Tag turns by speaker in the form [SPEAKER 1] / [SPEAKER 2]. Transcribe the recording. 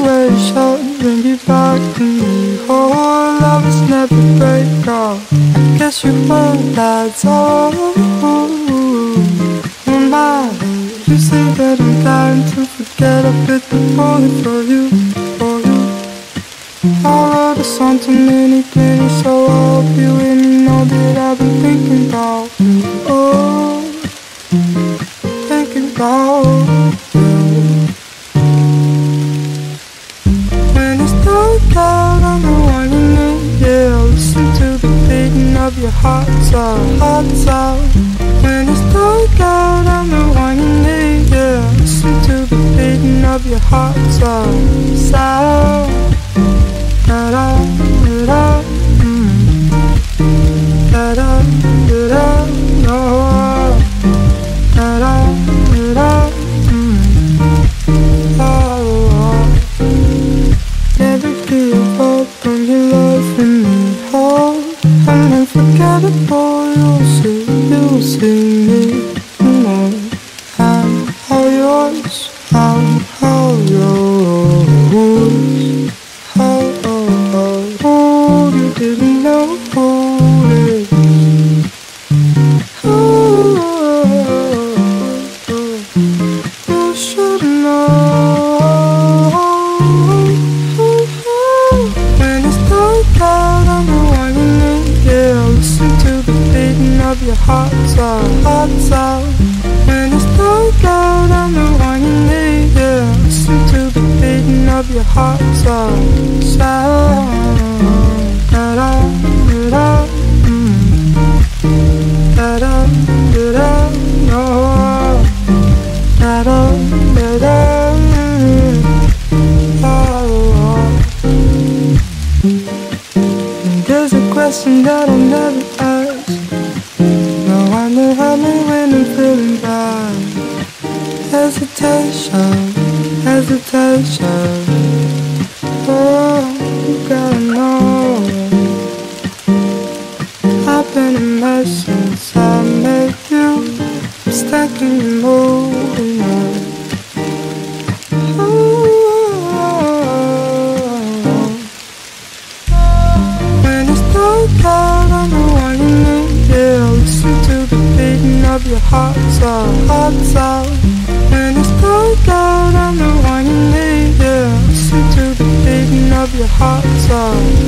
[SPEAKER 1] way you shot, bring you back to me. Oh, love is never break off. I guess you want that's all. On my head, you say that I'm dying to forget. I bit the bullet for you, for you. I wrote a song too many pennies, so I hope you and me know that I've been thinking about you. Oh, thinking about you. When it's dark out, I'm the one you need. Yeah, listen to the beating of your heart's out, heart's out. When it's dark out, I'm the one you need. Yeah, listen to the beating of your heart's out, sound. Da da da da, da da da da, no. Da da da da, oh. Never give up on your love in me, oh. I'm unforgettable, you'll see me. I'm all yours, I'm all yours. Oh, you didn't know it. You should know. When it's dark out, I'm the one you need. Yeah, listen to the beating of your heart's out, heart's out. When it's dark out, I'm the one you need. Yeah, listen to the beating of your heart's out, sound. Da da da da, da da da da, no. Da da da da, oh. And there's a question that I'll never ask. No one will help me when I'm feeling bad. Hesitation, hesitation. Oh, you gotta know. I've been a mess since I met you. I'm stuck in the movie now. When it's dark out, I'm the one you need. Yeah, listen to the beating of your heart's out, heart's out. When it's dark out, I'm the one you need. Yeah, listen to the beating of your heart's out.